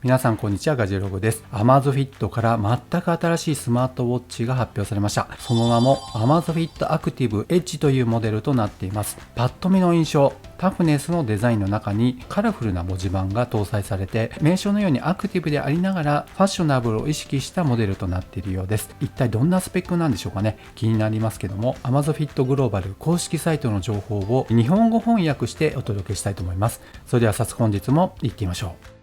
皆さんこんにちは、ガジェログです。Amazfit から全く新しいスマートウォッチが発表されました。その名も Amazfit Active Edge というモデルとなっています。パッと見の印象、タフネスのデザインの中にカラフルな文字盤が搭載されて、名称のようにアクティブでありながらファッショナブルを意識したモデルとなっているようです。一体どんなスペックなんでしょうかね。気になりますけども、 Amazfit グローバル公式サイトの情報を日本語翻訳してお届けしたいと思います。それでは早速本日も行ってみましょう。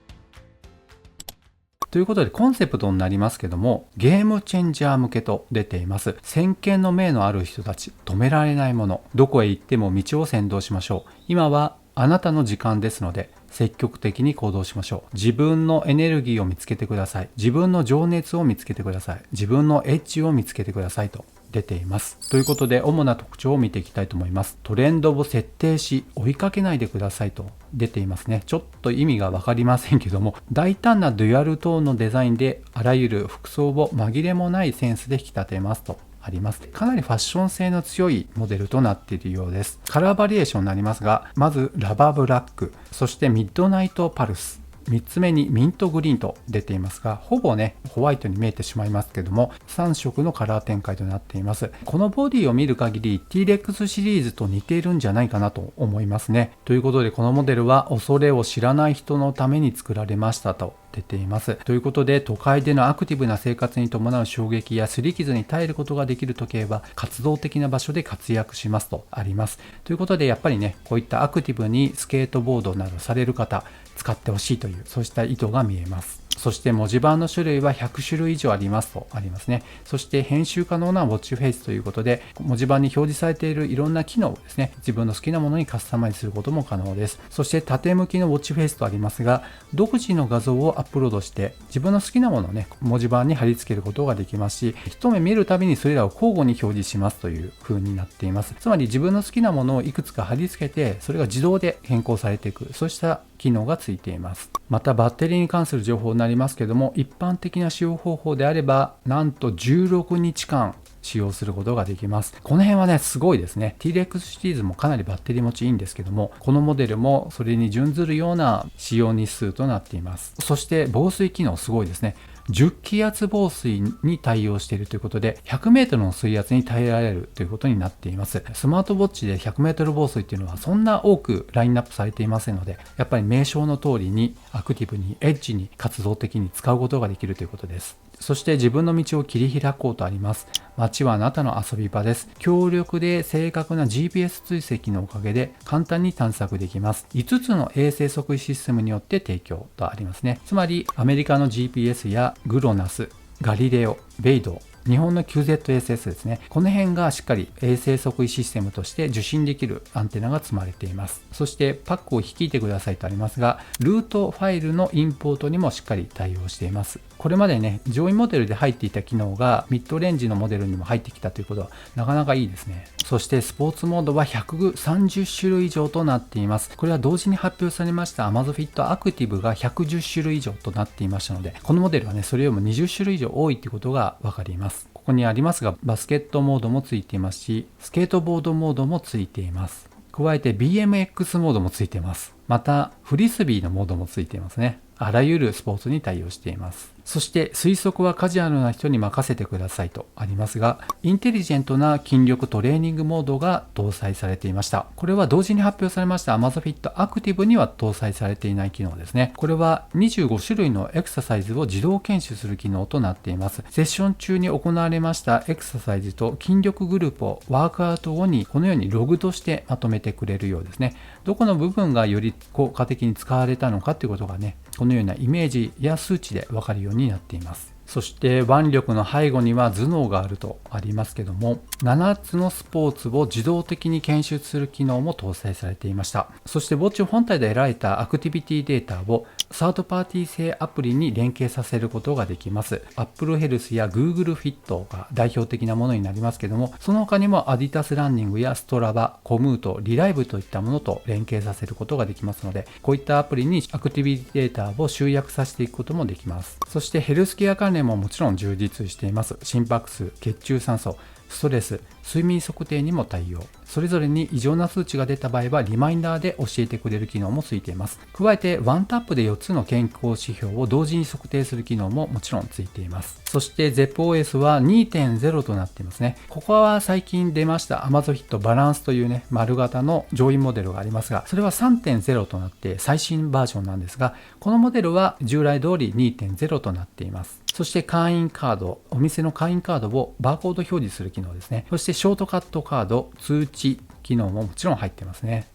ということでコンセプトになりますけども、ゲームチェンジャー向けと出ています。先見の明のある人たち、止められないもの、どこへ行っても道を先導しましょう。今はあなたの時間ですので積極的に行動しましょう。自分のエネルギーを見つけてください。自分の情熱を見つけてください。自分のエッジを見つけてくださいと出ています。ということで主な特徴を見ていきたいと思います。トレンドを設定し追いかけないでくださいと出ていますね。ちょっと意味が分かりませんけども、大胆なデュアルトーンのデザインであらゆる服装を紛れもないセンスで引き立てますとあります。かなりファッション性の強いモデルとなっているようです。カラーバリエーションになりますが、まずラバーブラック、そしてミッドナイトパルス、3つ目にミントグリーンと出ていますが、ほぼねホワイトに見えてしまいますけども、3色のカラー展開となっています。このボディを見る限り T-Rex シリーズと似ているんじゃないかなと思いますね。ということでこのモデルは恐れを知らない人のために作られましたと出ています。ということで、都会でのアクティブな生活に伴う衝撃や擦り傷に耐えることができる時計は活動的な場所で活躍しますとあります。ということでやっぱりね、こういったアクティブにスケートボードなどされる方、使ってほしいというそうした意図が見えます。そして文字盤の種類は100種類以上ありますとありますね。そして編集可能なウォッチフェイスということで、文字盤に表示されているいろんな機能をですね、自分の好きなものにカスタマイズすることも可能です。そして縦向きのウォッチフェイスとありますが、独自の画像をアップロードして自分の好きなものをね、文字盤に貼り付けることができますし、一目見るたびにそれらを交互に表示しますという風になっています。つまり自分の好きなものをいくつか貼り付けて、それが自動で変更されていく、そうした機能がついています。またバッテリーに関する情報になりますけども、一般的な使用方法であればなんと16日間使用することができます。この辺はねすごいですね。 T-Rex シリーズもかなりバッテリー持ちいいんですけども、このモデルもそれに準ずるような使用日数となっています。そして防水機能すごいですね。10気圧防水に対応しているということで、100メートルの水圧に耐えられるということになっています。スマートウォッチで100メートル防水っていうのはそんな多くラインナップされていませんので、やっぱり名称の通りにアクティブにエッジに活動的に使うことができるということです。そして自分の道を切り開こうとあります。街はあなたの遊び場です。強力で正確な GPS 追跡のおかげで簡単に探索できます。5つの衛星測位システムによって提供とありますね。つまりアメリカの GPS やグロナス、ガリレオ、ベイド、日本の QZSS ですね。この辺がしっかり衛星測位システムとして受信できるアンテナが積まれています。そしてパックを引いてくださいとありますが、ルートファイルのインポートにもしっかり対応しています。これまでね、上位モデルで入っていた機能がミッドレンジのモデルにも入ってきたということはなかなかいいですね。そしてスポーツモードは130種類以上となっています。これは同時に発表されました Amazfit Active が110種類以上となっていましたので、このモデルはね、それよりも20種類以上多いということがわかります。ここにありますが、バスケットモードもついていますし、スケートボードモードもついています。加えて BMX モードもついています。またフリスビーのモードもついていますね。あらゆるスポーツに対応しています。そして推測はカジュアルな人に任せてくださいとありますが、インテリジェントな筋力トレーニングモードが搭載されていました。これは同時に発表されました Amazfit Active には搭載されていない機能ですね。これは25種類のエクササイズを自動検出する機能となっています。セッション中に行われましたエクササイズと筋力グループをワークアウト後にこのようにログとしてまとめてくれるようですね。どこの部分がより効果的に使われたのかということがね、このようなイメージや数値で分かるようになっています。そして腕力の背後には頭脳があるとありますけども、7つのスポーツを自動的に検出する機能も搭載されていました。そしてウォッチ本体で得られたアクティビティデータをサードパーティー製アプリに連携させることができます。Apple Health や Google Fit が代表的なものになりますけども、その他にも Adidas ランニングやストラバ、コムート、リライブといったものと連携させることができますので、こういったアプリにアクティビティデータを集約させていくこともできます。そしてヘルスケア関連ももちろん充実しています。心拍数、血中酸素、ストレス、睡眠測定にも対応。それぞれに異常な数値が出た場合はリマインダーで教えてくれる機能もついています。加えてワンタップで4つの健康指標を同時に測定する機能ももちろんついています。そして ZEPOS は 2.0 となっていますね。ここは最近出ました Amazfit バランスというね、丸型の上位モデルがありますが、それは 3.0 となって最新バージョンなんですが、このモデルは従来通り 2.0 となっています。そして会員カード、お店の会員カードをバーコード表示する機能ですね。そしてショートカットカード、通知機能ももちろん入っていますね。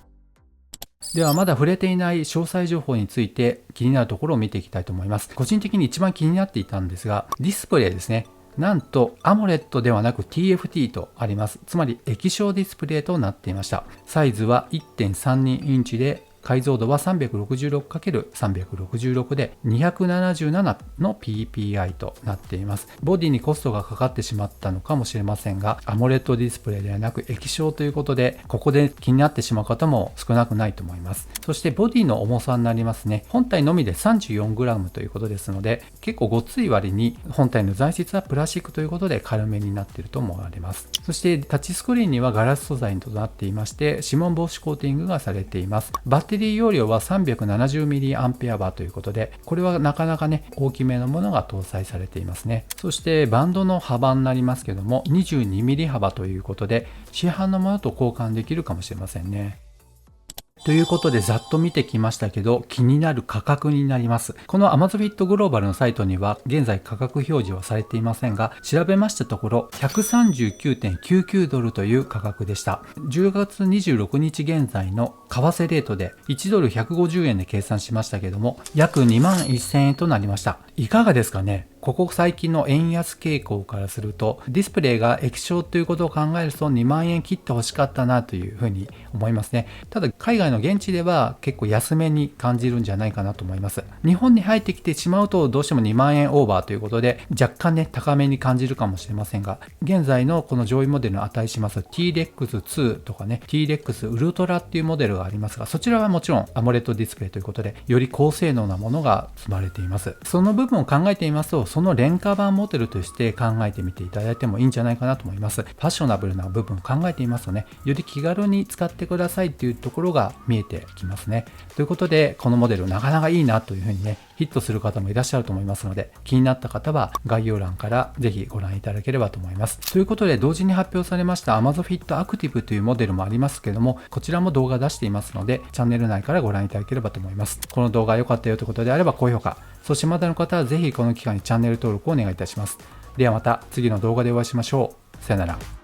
ではまだ触れていない詳細情報について気になるところを見ていきたいと思います。個人的に一番気になっていたんですが、ディスプレイですね。なんと AMOLED ではなく TFT とあります。つまり液晶ディスプレイとなっていました。サイズは 1.32 インチで解像度は 366×366 で277の ppi となっています。ボディにコストがかかってしまったのかもしれませんが、AMOLED ディスプレイではなく液晶ということで、ここで気になってしまう方も少なくないと思います。そしてボディの重さになりますね。本体のみで 34g ということですので、結構ごっつい割に本体の材質はプラスチックということで軽めになっていると思われます。そしてタッチスクリーンにはガラス素材となっていまして、指紋防止コーティングがされています。バッテリー容量は 370mAh ということで、これはなかなかね、大きめのものが搭載されていますね。そしてバンドの幅になりますけども、22mm 幅ということで、市販のものと交換できるかもしれませんね。ということでざっと見てきましたけど、気になる価格になります。この Amazfit Global のサイトには現在価格表示はされていませんが、調べましたところ $139.99 という価格でした。10月26日現在の為替レートで1ドル150円で計算しましたけども、約2万1000円となりました。いかがですかね。ここ最近の円安傾向からすると、ディスプレイが液晶ということを考えると2万円切ってほしかったなというふうに思いますね。ただ海外の現地では結構安めに感じるんじゃないかなと思います。日本に入ってきてしまうとどうしても2万円オーバーということで若干ね高めに感じるかもしれませんが、現在のこの上位モデルの値します T-REX2 とかね T-REX ウルトラっていうモデルがありますが、そちらはもちろん AMOLED ディスプレイということでより高性能なものが積まれています。その部分を考えていますと、その廉価版モデルとして考えてみていただいてもいいんじゃないかなと思います。ファッショナブルな部分を考えていますとね、より気軽に使ってくださいっていうところが見えてきますね。ということで、このモデルなかなかいいなというふうにね、ヒットする方もいらっしゃると思いますので、気になった方は概要欄からぜひご覧いただければと思います。ということで、同時に発表されました Amazfit Active というモデルもありますけども、こちらも動画出していますので、チャンネル内からご覧いただければと思います。この動画良かったよということであれば高評価、そしてまだの方はぜひこの機会にチャンネル登録をお願いいたします。ではまた次の動画でお会いしましょう。さよなら。